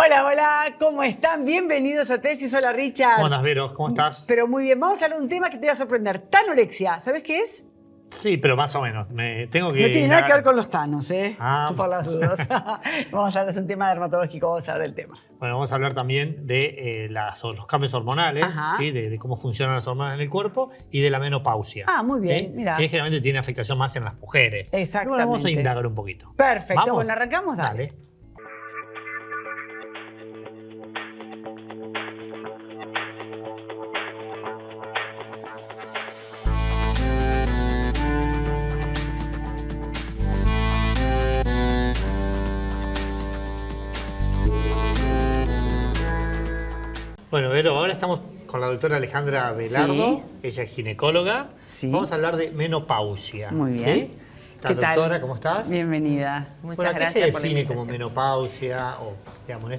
Hola, hola, ¿cómo están? Bienvenidos a Tesis. Hola, Richard. ¿Cómo andas, Vero? ¿Cómo estás? Pero muy bien, vamos a hablar de un tema que te va a sorprender. Tanorexia, ¿sabes qué es? Sí, pero más o menos. Tengo que No tiene nada que ver con los tanos, ¿eh? Ah, Por las dudas. Vamos a hablar de un tema dermatológico, vamos a hablar del tema. Bueno, vamos a hablar también de los cambios hormonales, ¿sí? de cómo funcionan las hormonas en el cuerpo y de la menopausia. Ah, muy bien, ¿sí? mira. Que generalmente tiene afectación más en las mujeres. Exactamente. Bueno, vamos a indagar un poquito. Perfecto, ¿Vamos? bueno, arrancamos, dale. Bueno, Vero, ahora estamos con la doctora Alejandra Velardo. Sí. Ella es ginecóloga. Sí. Vamos a hablar de menopausia. Muy bien. ¿Sí? ¿Qué tal? Doctora, ¿cómo estás? Bienvenida. Bueno, ¿qué gracias se por la define como invitación. menopausia? O, digamos,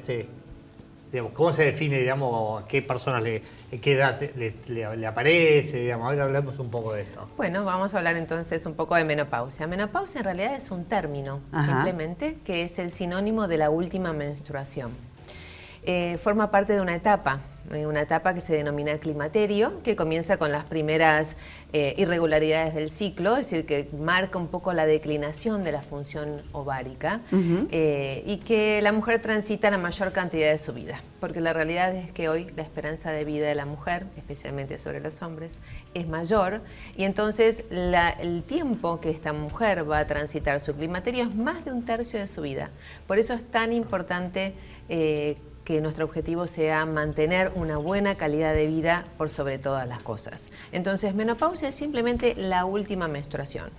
¿cómo se define, digamos, a qué personas, qué edad le aparece? Digamos, a ver, hablemos un poco de esto. Bueno, vamos a hablar entonces un poco de menopausia. Menopausia en realidad es un término, simplemente, que es el sinónimo de la última menstruación. Forma parte de una etapa que se denomina climaterio, que comienza con las primeras irregularidades del ciclo, es decir, que marca un poco la declinación de la función ovárica y que la mujer transita la mayor cantidad de su vida, porque la realidad es que hoy la esperanza de vida de la mujer, especialmente sobre los hombres, es mayor y entonces el tiempo que esta mujer va a transitar su climaterio es más de un tercio de su vida. Por eso es tan importante que nuestro objetivo sea mantener una buena calidad de vida por sobre todas las cosas. Entonces, menopausia es simplemente la última menstruación.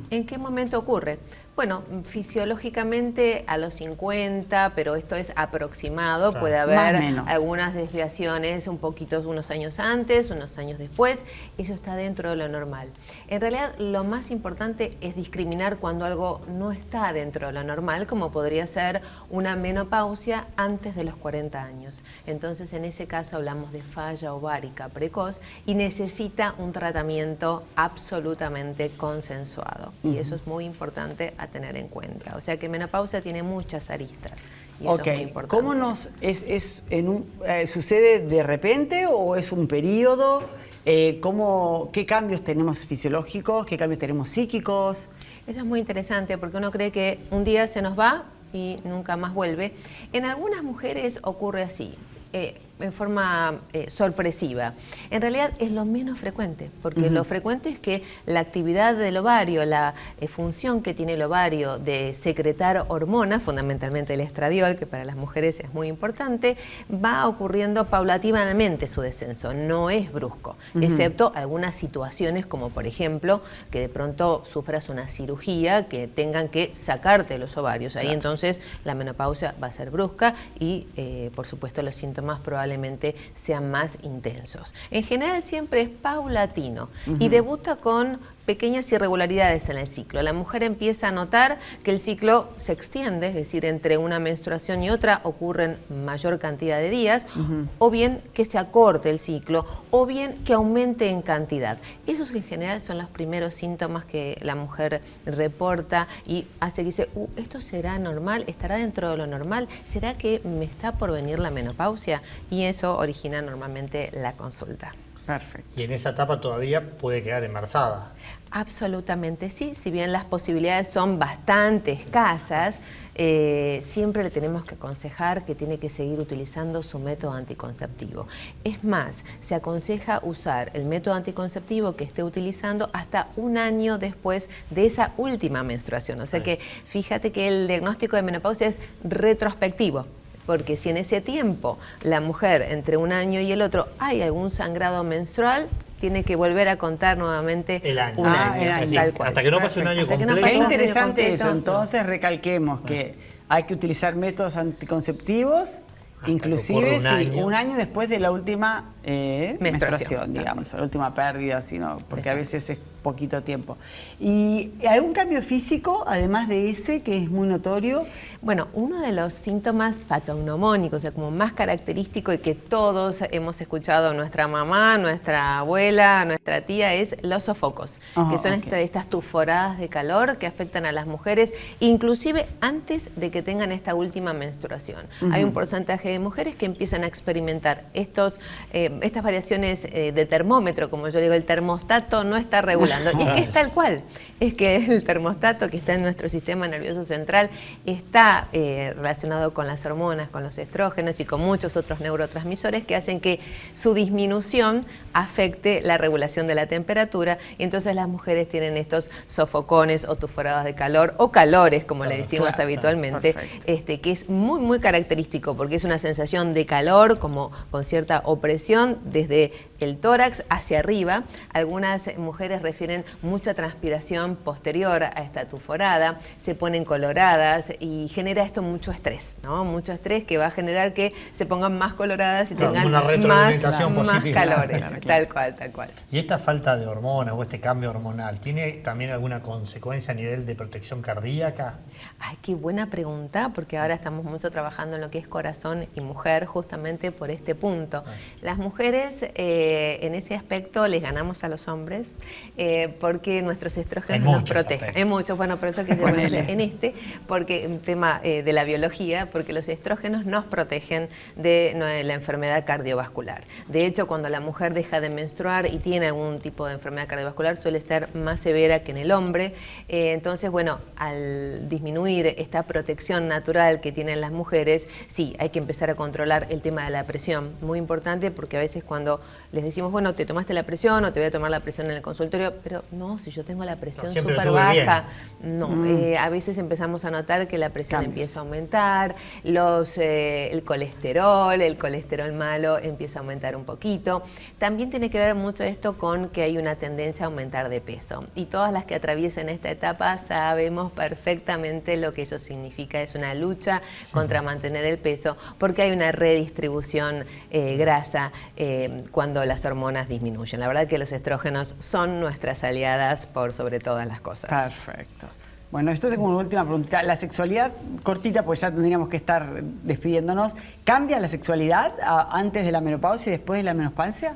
¿En qué momento ocurre? Bueno, fisiológicamente a los 50, pero esto es aproximado, Claro. puede Más o haber menos. algunas desviaciones un poquito unos años antes, unos años después, eso está dentro de lo normal. En realidad, lo más importante es discriminar cuando algo no está dentro de lo normal, como podría ser una menopausia antes de los 40 años. Entonces, en ese caso hablamos de falla ovárica precoz y necesita un tratamiento absolutamente consensuado. Y eso es muy importante a tener en cuenta. O sea que menopausia tiene muchas aristas y eso es muy importante. ¿Cómo sucede de repente o es un periodo? ¿Qué cambios tenemos fisiológicos? ¿Qué cambios tenemos psíquicos? Eso es muy interesante porque uno cree que un día se nos va y nunca más vuelve. En algunas mujeres ocurre así, en forma sorpresiva. En realidad es lo menos frecuente, porque lo frecuente es que la actividad del ovario, la función que tiene el ovario de secretar hormonas, fundamentalmente el estradiol, que para las mujeres es muy importante, va ocurriendo paulatinamente su descenso, no es brusco, excepto algunas situaciones como por ejemplo que de pronto sufras una cirugía que tengan que sacarte los ovarios. Ahí entonces la menopausia va a ser brusca y por supuesto los síntomas probablemente sean más intensos. En general siempre es paulatino y debuta con pequeñas irregularidades en el ciclo. La mujer empieza a notar que el ciclo se extiende, es decir, entre una menstruación y otra ocurren mayor cantidad de días, o bien que se acorte el ciclo, o bien que aumente en cantidad. Esos en general son los primeros síntomas que la mujer reporta y hace que dice, ¿esto será normal? ¿Estará dentro de lo normal? ¿Será que me está por venir la menopausia? Y eso origina normalmente la consulta. Perfecto. Y en esa etapa todavía puede quedar embarazada. Absolutamente sí, si bien las posibilidades son bastante escasas, siempre le tenemos que aconsejar que tiene que seguir utilizando su método anticonceptivo. Es más, se aconseja usar el método anticonceptivo que esté utilizando hasta un año después de esa última menstruación. O sea que fíjate que el diagnóstico de menopausia es retrospectivo. Porque si en ese tiempo la mujer entre un año y el otro hay algún sangrado menstrual, tiene que volver a contar nuevamente El año. un año, Sí, tal cual. hasta que no pase un año Hasta que no completo. pase Qué un año interesante completo. eso. Entonces recalquemos que hay que utilizar métodos anticonceptivos, inclusive que ocurra un año. un año después de la última menstruación, digamos, la última pérdida, sino porque Exacto. a veces es poquito tiempo. ¿Y algún cambio físico, además de ese, que es muy notorio? Bueno, uno de los síntomas patognomónicos, o sea, como más característico y que todos hemos escuchado nuestra mamá, nuestra abuela, nuestra tía, es los sofocos, que son estas tuforadas de calor que afectan a las mujeres, inclusive antes de que tengan esta última menstruación. Hay un porcentaje de mujeres que empiezan a experimentar estas variaciones de termómetro, como yo digo, el termostato no está regulando. Y es que es tal cual, es que el termostato que está en nuestro sistema nervioso central está relacionado con las hormonas, con los estrógenos y con muchos otros neurotransmisores que hacen que su disminución afecte la regulación de la temperatura, y entonces las mujeres tienen estos sofocones o tuforadas de calor o calores, como le decimos habitualmente, que es muy, muy característico porque es una sensación de calor como con cierta opresión desde el tórax hacia arriba. Algunas mujeres refieren mucha transpiración posterior a esta tuforada, se ponen coloradas y genera esto mucho estrés, ¿no? Mucho estrés que va a generar que se pongan más coloradas y tengan una retroalimentación más positiva. calores, tal cual, tal cual. ¿Y esta falta de hormonas o este cambio hormonal tiene también alguna consecuencia a nivel de protección cardíaca? Ay, qué buena pregunta, porque ahora estamos mucho trabajando en lo que es corazón y mujer, justamente por este punto. Las mujeres en ese aspecto les ganamos a los hombres porque nuestros estrógenos nos protegen. Hay muchos, bueno, por eso que se en porque un tema de la biología, porque los estrógenos nos protegen de la enfermedad cardiovascular. De hecho, cuando la mujer deja de menstruar y tiene algún tipo de enfermedad cardiovascular, suele ser más severa que en el hombre. Entonces, bueno, al disminuir esta protección natural que tienen las mujeres, sí, hay que empezar a controlar el tema de la presión. Muy importante, porque a veces cuando les decimos, bueno, te tomaste la presión o te voy a tomar la presión en el consultorio, pero no, si yo tengo la presión súper baja, no, a veces empezamos a notar que la presión empieza a aumentar, el colesterol malo empieza a aumentar un poquito. También tiene que ver mucho esto con que hay una tendencia a aumentar de peso, y todas las que atraviesen esta etapa sabemos perfectamente lo que eso significa. Es una lucha contra mantener el peso, porque hay una redistribución grasa cuando las hormonas disminuyen. La verdad que los estrógenos son nuestras aliadas por sobre todas las cosas. Perfecto. Bueno, esto es como una última pregunta. La sexualidad, cortita, pues ya tendríamos que estar despidiéndonos. ¿Cambia la sexualidad antes de la menopausia y después de la menopausia?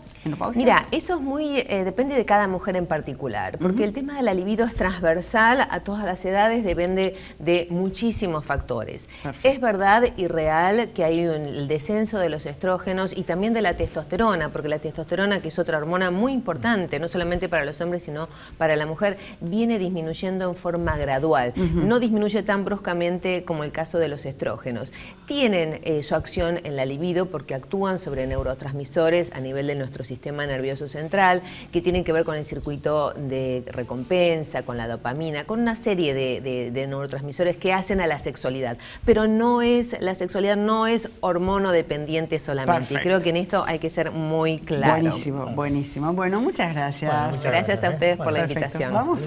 Mira, eso es muy depende de cada mujer en particular, porque el tema de la libido es transversal a todas las edades, depende de muchísimos factores. Perfecto. Es verdad y real que hay el descenso de los estrógenos y también de la testosterona, porque la testosterona, que es otra hormona muy importante, no solamente para los hombres, sino para la mujer, viene disminuyendo en forma gradual. No disminuye tan bruscamente como el caso de los estrógenos. Tienen su acción en la libido porque actúan sobre neurotransmisores a nivel de nuestro sistema nervioso central, que tienen que ver con el circuito de recompensa, con la dopamina, con una serie de neurotransmisores que hacen a la sexualidad. Pero la sexualidad no es hormonodependiente solamente. Perfecto. Y creo que en esto hay que ser muy claro. Buenísimo, buenísimo. Bueno, muchas gracias. Bueno, muchas gracias a ustedes por la invitación. Vamos.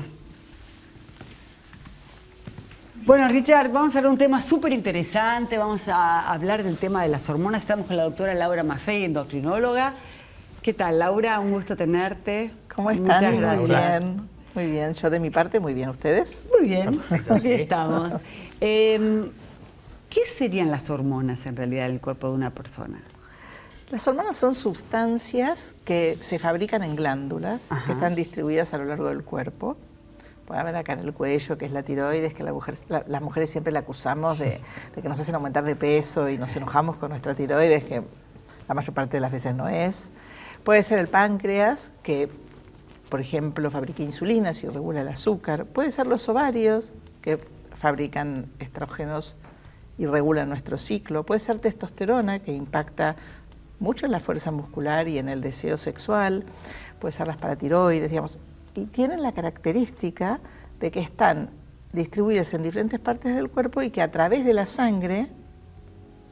Bueno, Richard, vamos a hablar de un tema súper interesante. Vamos a hablar del tema de las hormonas. Estamos con la doctora Laura Maffei, endocrinóloga. ¿Qué tal, Laura? Un gusto tenerte. ¿Cómo están? Muchas gracias. Muy bien. Yo de mi parte, muy bien. ¿Ustedes? Muy bien. Aquí estamos. ¿Qué serían las hormonas en realidad en el cuerpo de una persona? Las hormonas son sustancias que se fabrican en glándulas, que están distribuidas a lo largo del cuerpo. Puede haber acá en el cuello, que es la tiroides, que las mujeres siempre la acusamos de que nos hacen aumentar de peso y nos enojamos con nuestra tiroides, que la mayor parte de las veces no es. Puede ser el páncreas, que por ejemplo fabrica insulina y regula el azúcar. Puede ser los ovarios, que fabrican estrógenos y regulan nuestro ciclo. Puede ser testosterona, que impacta mucho en la fuerza muscular y en el deseo sexual. Puede ser las paratiroides, digamos. Y tienen la característica de que están distribuidas en diferentes partes del cuerpo y que a través de la sangre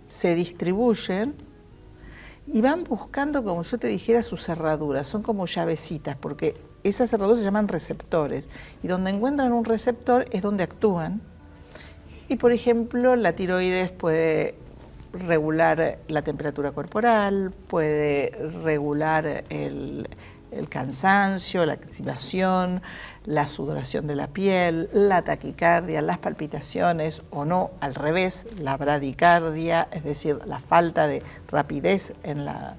se distribuyen y van buscando, como yo te dijera, sus cerraduras. Son como llavecitas, porque esas cerraduras se llaman receptores. Y donde encuentran un receptor es donde actúan. Y por ejemplo, la tiroides puede regular la temperatura corporal, puede regular el cansancio, la activación, la sudoración de la piel, la taquicardia, las palpitaciones o no, al revés, la bradicardia, es decir, la falta de rapidez en la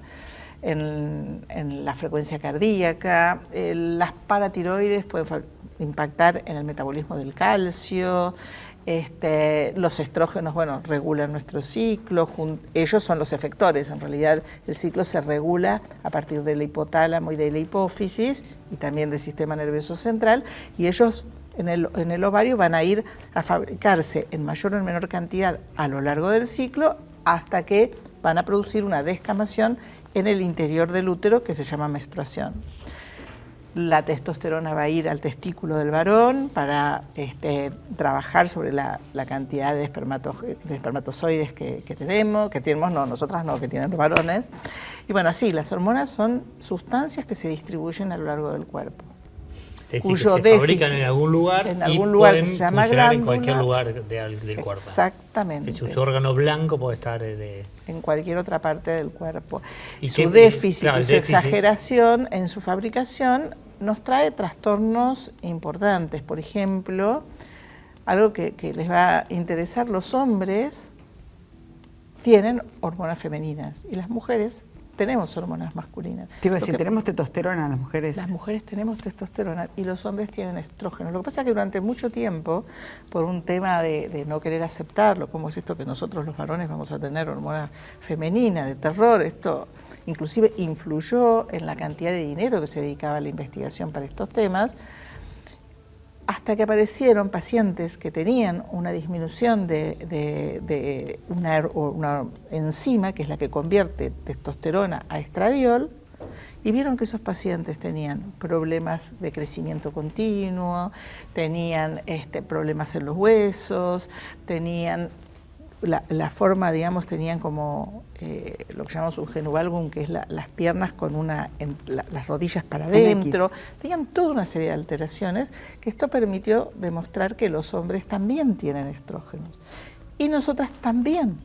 frecuencia cardíaca. Las paratiroides pueden impactar en el metabolismo del calcio. Los estrógenos, bueno, regulan nuestro ciclo, ellos son los efectores, en realidad el ciclo se regula a partir del hipotálamo y de la hipófisis y también del sistema nervioso central, y ellos en el ovario van a ir a fabricarse en mayor o en menor cantidad a lo largo del ciclo hasta que van a producir una descamación en el interior del útero que se llama menstruación. La testosterona va a ir al testículo del varón para trabajar sobre la cantidad de espermatozoides que tenemos, no, nosotras no, que tienen los varones. Y bueno, así, las hormonas son sustancias que se distribuyen a lo largo del cuerpo. Es decir, que se fabrican en algún lugar y pueden que se llama funcionar glándula, en cualquier lugar del cuerpo. Exactamente. Su órgano blanco puede estar en cualquier otra parte del cuerpo. Y su déficit y su exageración en su fabricación nos trae trastornos importantes. Por ejemplo, algo que les va a interesar, los hombres tienen hormonas femeninas y las mujeres tenemos hormonas masculinas. Te iba a decir, ¿tenemos testosterona las mujeres? Las mujeres tenemos testosterona y los hombres tienen estrógeno. Lo que pasa es que durante mucho tiempo, por un tema de no querer aceptarlo, como es esto que nosotros los varones vamos a tener hormonas femeninas, de terror, esto inclusive influyó en la cantidad de dinero que se dedicaba a la investigación para estos temas, hasta que aparecieron pacientes que tenían una disminución de una enzima, que es la que convierte testosterona a estradiol, y vieron que esos pacientes tenían problemas de crecimiento continuo, tenían problemas en los huesos, tenían la forma, digamos, tenían como lo que llamamos un genu-valgum, que es las piernas con las rodillas para adentro, tenían toda una serie de alteraciones, que esto permitió demostrar que los hombres también tienen estrógenos. Y nosotras también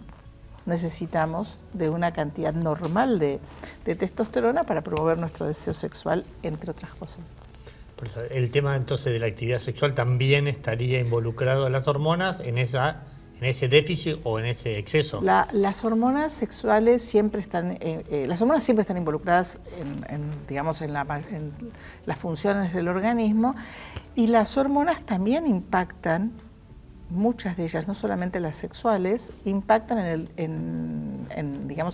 necesitamos de una cantidad normal de testosterona para promover nuestro deseo sexual, entre otras cosas. Por eso, el tema entonces de la actividad sexual también estaría involucrado en las hormonas, en ese déficit o en ese exceso. Las hormonas sexuales siempre están, involucradas en las funciones del organismo, y las hormonas también impactan, muchas de ellas, no solamente las sexuales, impactan en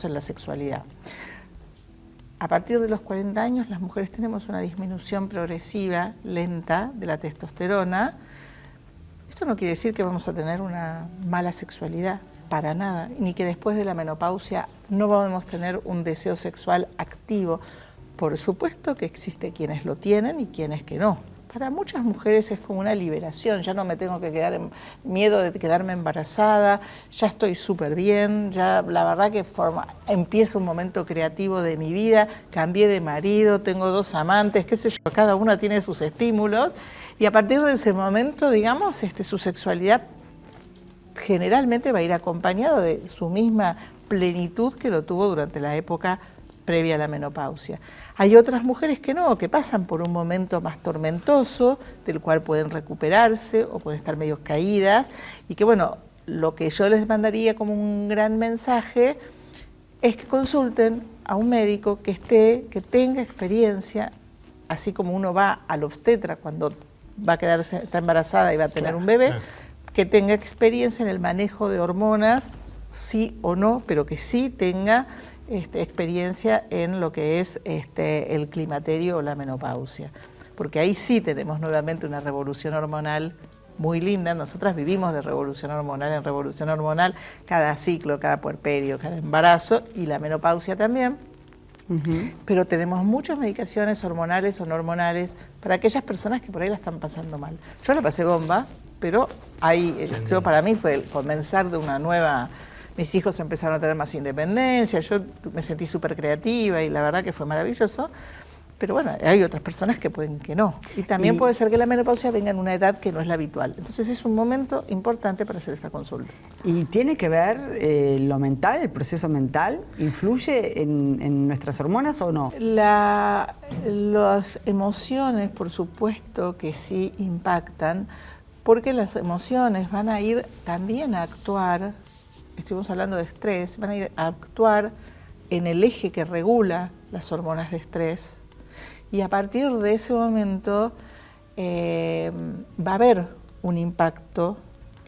la sexualidad. A partir de los 40 años las mujeres tenemos una disminución progresiva, lenta, de la testosterona. Esto no quiere decir que vamos a tener una mala sexualidad, para nada, ni que después de la menopausia no vamos a tener un deseo sexual activo. Por supuesto que existe quienes lo tienen y quienes que no. Para muchas mujeres es como una liberación, ya no me tengo que quedar en miedo de quedarme embarazada, ya estoy súper bien, ya la verdad que empieza un momento creativo de mi vida, cambié de marido, tengo 2 amantes, qué sé yo, cada una tiene sus estímulos, y a partir de ese momento, digamos, su sexualidad generalmente va a ir acompañado de su misma plenitud que lo tuvo durante la época previa a la menopausia. Hay otras mujeres que no, que pasan por un momento más tormentoso, del cual pueden recuperarse o pueden estar medio caídas, y que bueno, lo que yo les mandaría como un gran mensaje es que consulten a un médico que tenga experiencia, así como uno va al obstetra cuando está embarazada y va a tener un bebé, que tenga experiencia en el manejo de hormonas, sí o no, pero que sí tenga experiencia en lo que es el climaterio o la menopausia, porque ahí sí tenemos nuevamente una revolución hormonal muy linda. Nosotras vivimos de revolución hormonal en revolución hormonal cada ciclo, cada puerperio, cada embarazo, y la menopausia también. Pero tenemos muchas medicaciones hormonales o no hormonales para aquellas personas que por ahí la están pasando mal. Yo la pasé bomba, pero para mí fue el comenzar de una nueva. Mis hijos empezaron a tener más independencia, yo me sentí súper creativa y la verdad que fue maravilloso, Pero bueno, hay otras personas que pueden que no. Y también puede ser que la menopausia venga en una edad que no es la habitual. Entonces es un momento importante para hacer esta consulta. ¿Y tiene que ver lo mental, el proceso mental? ¿Influye en nuestras hormonas o no? Las emociones, por supuesto que sí impactan, porque las emociones van a ir también a actuar, estuvimos hablando de estrés, van a ir a actuar en el eje que regula las hormonas de estrés. Y a partir de ese momento va a haber un impacto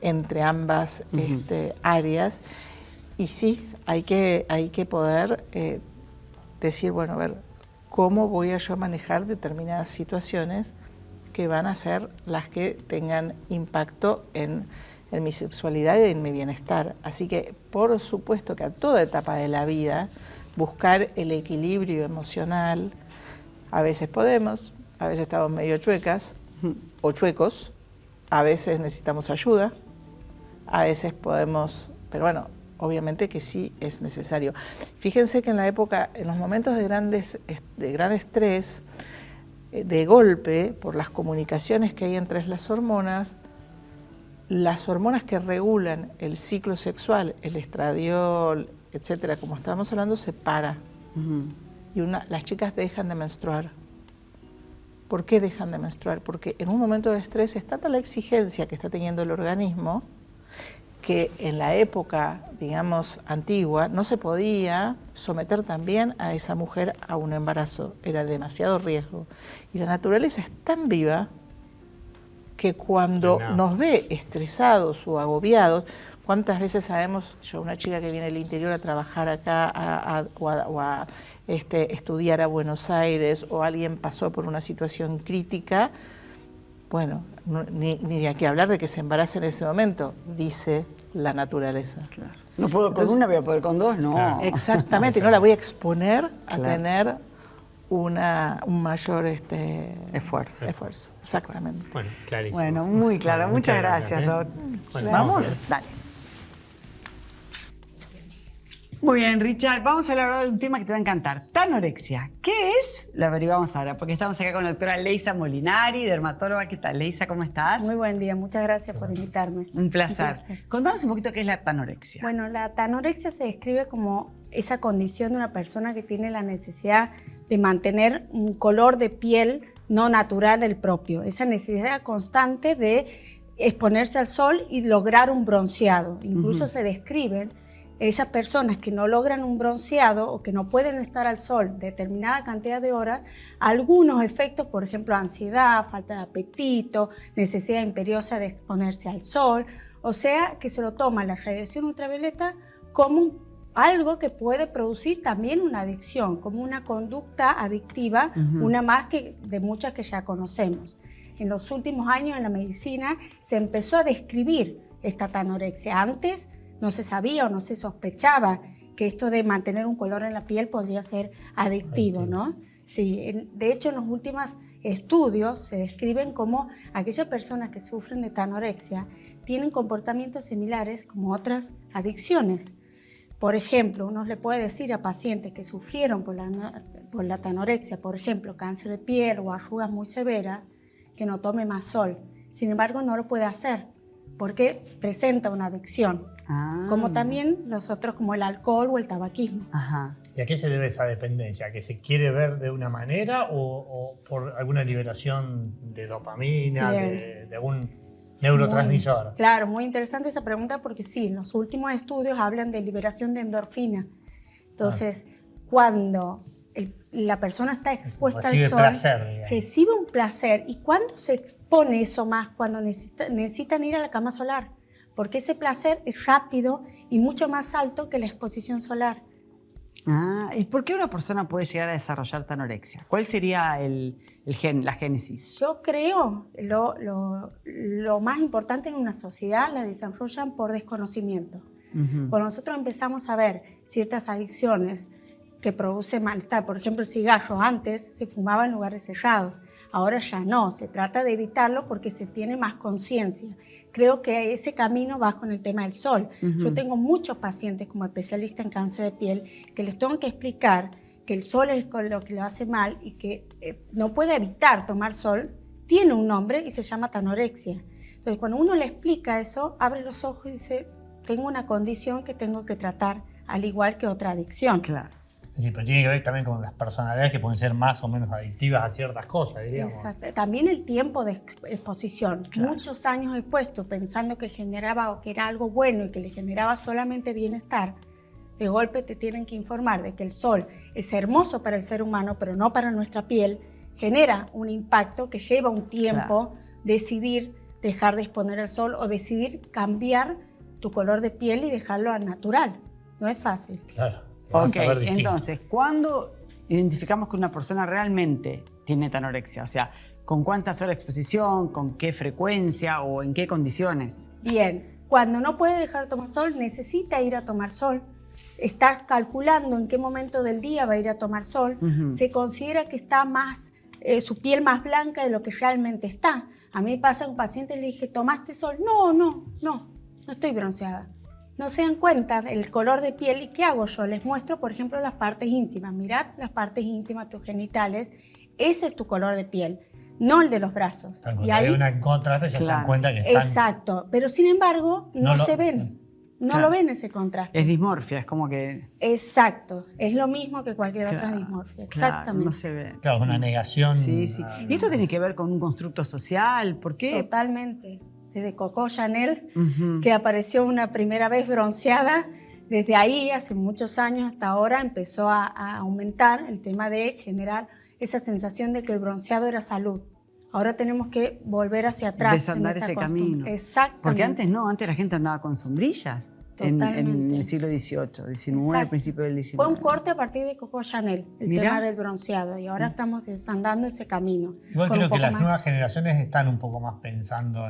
entre ambas áreas y sí, hay que poder decir, bueno, a ver, ¿cómo voy a yo manejar determinadas situaciones que van a ser las que tengan impacto en mi sexualidad y en mi bienestar? Así que, por supuesto que a toda etapa de la vida, buscar el equilibrio emocional. A veces podemos, a veces estamos medio chuecas o chuecos, a veces necesitamos ayuda, a veces podemos, pero bueno, obviamente que sí es necesario. Fíjense que en la época, en los momentos de gran estrés, de golpe, por las comunicaciones que hay entre las hormonas que regulan el ciclo sexual, el estradiol, etcétera, como estábamos hablando, se para. Y las chicas dejan de menstruar. ¿Por qué dejan de menstruar? Porque en un momento de estrés es tanta la exigencia que está teniendo el organismo que en la época, digamos, antigua, no se podía someter también a esa mujer a un embarazo. Era demasiado riesgo. Y la naturaleza es tan viva que cuando nos ve estresados o agobiados, ¿cuántas veces sabemos, yo una chica que viene del interior a trabajar acá o a estudiar a Buenos Aires, o alguien pasó por una situación crítica, bueno, ni de qué hablar de que se embarace en ese momento, dice la naturaleza. Claro. No puedo con una, voy a poder con dos, no. Claro. Exactamente, no la voy a exponer a tener un mayor esfuerzo. Exactamente. Bueno, clarísimo. Bueno, muy claro. Muchas gracias, Doc. Bueno, ¿Vamos? Dale. Muy bien, Richard, vamos a hablar ahora de un tema que te va a encantar. Tanorexia. ¿Qué es? Lo averiguamos ahora, porque estamos acá con la doctora Leisa Molinari, dermatóloga. ¿Qué tal, Leisa? ¿Cómo estás? Muy buen día, muchas gracias por invitarme. Un placer. Contanos un poquito qué es la tanorexia. Bueno, la tanorexia se describe como esa condición de una persona que tiene la necesidad de mantener un color de piel no natural del propio, esa necesidad constante de exponerse al sol y lograr un bronceado. Incluso se describen esas personas que no logran un bronceado o que no pueden estar al sol determinada cantidad de horas, algunos efectos, por ejemplo, ansiedad, falta de apetito, necesidad imperiosa de exponerse al sol, o sea, que se lo toma la radiación ultravioleta como algo que puede producir también una adicción, como una conducta adictiva, una más que de muchas que ya conocemos. En los últimos años en la medicina se empezó a describir esta tanorexia. Antes no se sabía o no se sospechaba que esto de mantener un color en la piel podría ser adictivo, ¿no? Sí, de hecho en los últimos estudios se describen como aquellas personas que sufren de tanorexia tienen comportamientos similares como otras adicciones. Por ejemplo, uno le puede decir a pacientes que sufrieron por la tanorexia, por ejemplo, cáncer de piel o arrugas muy severas, que no tome más sol. Sin embargo, no lo puede hacer porque presenta una adicción. Como también los otros, como el alcohol o el tabaquismo. ¿Y a qué se debe esa dependencia? ¿A que se quiere ver de una manera o por alguna liberación de dopamina, de algún neurotransmisor? Claro, muy interesante esa pregunta porque sí, los últimos estudios hablan de liberación de endorfina. Entonces, cuando la persona está expuesta al sol, recibe un placer. ¿Y cuándo se expone eso más? Cuando necesitan ir a la cama solar. Porque ese placer es rápido y mucho más alto que la exposición solar. ¿Y por qué una persona puede llegar a desarrollar tanorexia? ¿Cuál sería la génesis? Yo creo lo más importante en una sociedad la desarrollan por desconocimiento. Cuando nosotros empezamos a ver ciertas adicciones que producen malestar, por ejemplo el cigarro, antes se fumaba en lugares cerrados, ahora ya no, se trata de evitarlo porque se tiene más conciencia. Creo que ese camino va con el tema del sol. Yo tengo muchos pacientes como especialista en cáncer de piel que les tengo que explicar que el sol es lo que lo hace mal y que no puede evitar tomar sol, tiene un nombre y se llama anorexia. Entonces, cuando uno le explica eso, abre los ojos y dice, tengo una condición que tengo que tratar, al igual que otra adicción. Claro. Sí, pero tiene que ver también con las personalidades que pueden ser más o menos adictivas a ciertas cosas, diríamos. Exacto. También el tiempo de exposición. Claro. Muchos años expuesto pensando que generaba o que era algo bueno y que le generaba solamente bienestar. De golpe te tienen que informar de que el sol es hermoso para el ser humano, pero no para nuestra piel. Genera un impacto que lleva un tiempo decidir dejar de exponer al sol o decidir cambiar tu color de piel y dejarlo al natural. No es fácil. Claro. Ok, entonces, ¿cuándo identificamos que una persona realmente tiene anorexia? O sea, ¿con cuántas horas de exposición, con qué frecuencia o en qué condiciones? Bien, cuando no puede dejar de tomar sol, necesita ir a tomar sol. Está calculando en qué momento del día va a ir a tomar sol. Se considera que está su piel más blanca de lo que realmente está. A mí me pasa un paciente y le dije, ¿tomaste sol? No estoy bronceada. No se dan cuenta del color de piel. ¿Y qué hago yo? Les muestro, por ejemplo, las partes íntimas. Mirad las partes íntimas, tus genitales. Ese es tu color de piel, no el de los brazos. Y hay una contraste, ya se dan cuenta que están... Exacto, pero sin embargo no se ven. No lo ven ese contraste. Es dismorfia, es como que... Exacto, es lo mismo que cualquier otra dismorfia, exactamente. Claro, no se ve. Claro, una negación. Sí. ¿Y esto tiene que ver con un constructo social? ¿Por qué? Totalmente. Desde Coco Chanel, que apareció una primera vez bronceada, desde ahí, hace muchos años hasta ahora, empezó a aumentar el tema de generar esa sensación de que el bronceado era salud. Ahora tenemos que volver hacia atrás. Desandar ese camino. Exactamente. Porque antes la gente andaba con sombrillas. En el siglo XVIII, XIX, al principio del XIX. Fue un corte a partir de Coco Chanel, el tema del bronceado, y ahora estamos desandando ese camino. Igual creo que las nuevas generaciones están un poco más pensando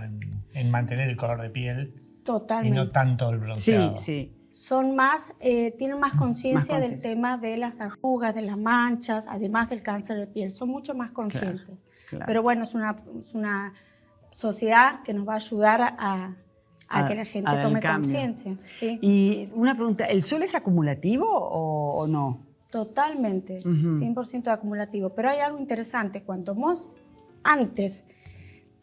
en mantener el color de piel. Totalmente. Y no tanto el bronceado. Sí. Son tienen más conciencia del tema de las arrugas, de las manchas, además del cáncer de piel. Son mucho más conscientes. Claro. Pero bueno, es una sociedad que nos va a ayudar a que la gente tome conciencia. ¿Sí? Y una pregunta, ¿el sol es acumulativo o no? Totalmente, 100% acumulativo. Pero hay algo interesante, cuanto más antes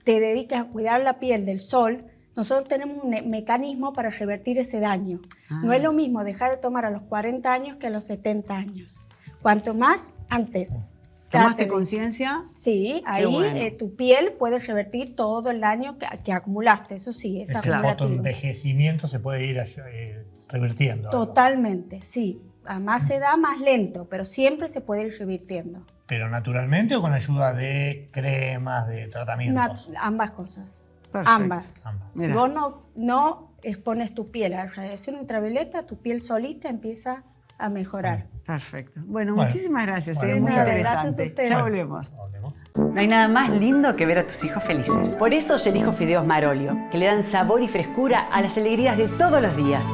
te dedicas a cuidar la piel del sol, nosotros tenemos un mecanismo para revertir ese daño. No es lo mismo dejar de tomar a los 40 años que a los 70 años. Cuanto más antes... ¿Tomaste conciencia? Sí, ahí tu piel puede revertir todo el daño que acumulaste, eso sí, es acumulativo. El fotoenvejecimiento se puede ir revirtiendo. Totalmente, sí. A más se da, más lento, pero siempre se puede ir revirtiendo. ¿Pero naturalmente o con ayuda de cremas, de tratamientos? Ambas cosas. Perfecto. Ambas. Mira. Si vos no expones tu piel a la radiación ultravioleta, tu piel solita empieza a mejorar. Perfecto. Bueno, muchísimas gracias. Bueno, Muy nada, interesante. gracias a ustedes. Ya volvemos. Volvemos. No hay nada más lindo que ver a tus hijos felices. Por eso yo elijo fideos Marolio, que le dan sabor y frescura a las alegrías de todos los días.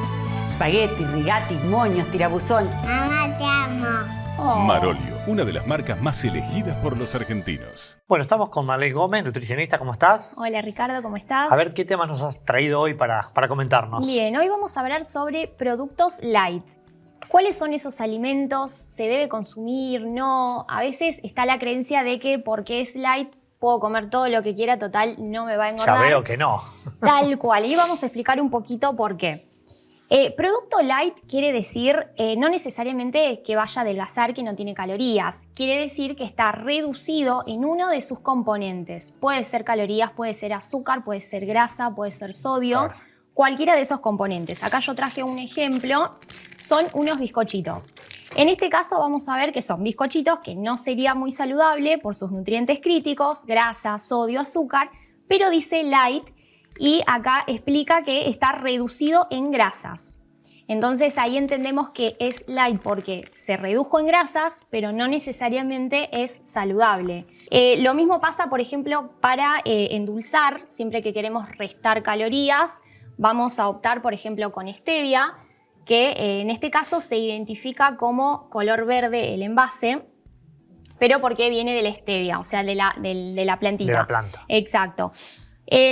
Espagueti, rigati, moños, tirabuzón. Mamá, te amo. Marolio, una de las marcas más elegidas por los argentinos. Bueno, estamos con Marley Gómez, nutricionista. ¿Cómo estás? Hola Ricardo, ¿cómo estás? A ver, ¿qué temas nos has traído hoy para comentarnos? Bien, hoy vamos a hablar sobre productos light. ¿Cuáles son esos alimentos? ¿Se debe consumir? ¿No? A veces está la creencia de que porque es light puedo comer todo lo que quiera, total, no me va a engordar. Ya veo que no. Tal cual. Y vamos a explicar un poquito por qué. Producto light quiere decir no necesariamente que vaya a adelgazar, que no tiene calorías. Quiere decir que está reducido en uno de sus componentes. Puede ser calorías, puede ser azúcar, puede ser grasa, puede ser sodio. Claro. Cualquiera de esos componentes. Acá yo traje un ejemplo. Son unos bizcochitos. En este caso vamos a ver que son bizcochitos que no sería muy saludable por sus nutrientes críticos, grasa, sodio, azúcar, pero dice light y acá explica que está reducido en grasas. Entonces ahí entendemos que es light porque se redujo en grasas, pero no necesariamente es saludable. Lo mismo pasa, por ejemplo, para endulzar. Siempre que queremos restar calorías, vamos a optar, por ejemplo, con stevia, que en este caso se identifica como color verde el envase, pero porque viene de la stevia, o sea, de la plantita. De la planta. Exacto.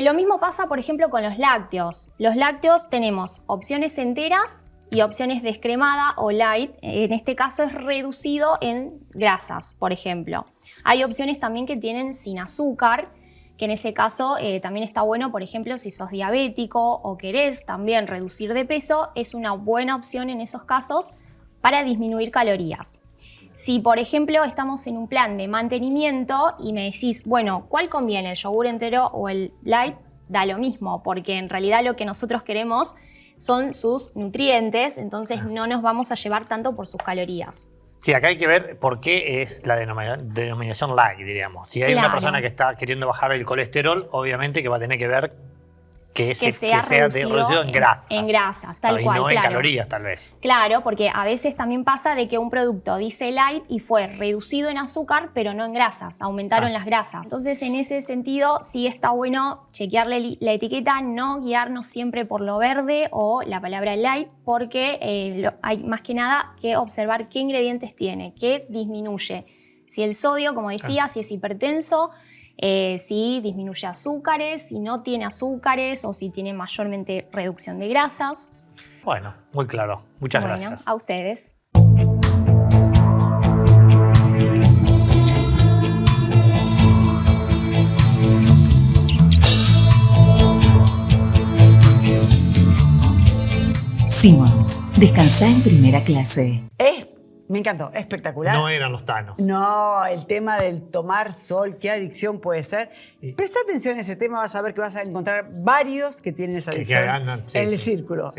Lo mismo pasa, por ejemplo, con los lácteos. Los lácteos tenemos opciones enteras y opciones descremada o light. En este caso es reducido en grasas, por ejemplo. Hay opciones también que tienen sin azúcar, que en ese caso también está bueno, por ejemplo, si sos diabético o querés también reducir de peso, es una buena opción en esos casos para disminuir calorías. Si, por ejemplo, estamos en un plan de mantenimiento y me decís, bueno, ¿cuál conviene, el yogur entero o el light? Da lo mismo, porque en realidad lo que nosotros queremos son sus nutrientes, entonces no nos vamos a llevar tanto por sus calorías. Sí, acá hay que ver por qué es la denominación light, diríamos. Si hay una Claro. persona que está queriendo bajar el colesterol, obviamente que va a tener que ver que sea reducido en grasas. En grasas, tal y cual, no en claro. calorías, tal vez. Claro, porque a veces también pasa de que un producto dice light y fue reducido en azúcar, pero no en grasas, aumentaron las grasas. Entonces, en ese sentido, sí está bueno chequearle la etiqueta, no guiarnos siempre por lo verde o la palabra light, porque hay más que nada que observar qué ingredientes tiene, qué disminuye. Si el sodio, como decía, si es hipertenso, si disminuye azúcares, si no tiene azúcares o si tiene mayormente reducción de grasas. Bueno, muy claro. Muchas Bueno, gracias. a ustedes. Simmons, descansá en primera clase. Me encantó, espectacular. No eran los tanos. No, el tema del tomar sol, qué adicción puede ser. Presta atención a ese tema, vas a ver que vas a encontrar varios que tienen esa adicción Sí, en el sí. círculo.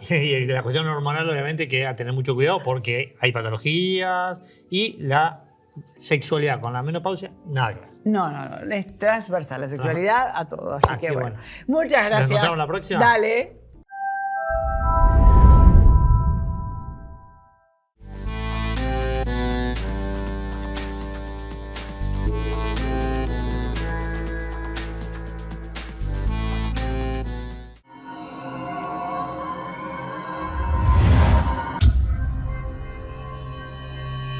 Sí. Y la cuestión hormonal, obviamente, que hay que tener mucho cuidado porque hay patologías y la sexualidad con la menopausia, nada que ver. No, es transversal la sexualidad a todo. Así Así que que bueno. bueno. Muchas gracias. ¿Nos encontramos la próxima? Dale.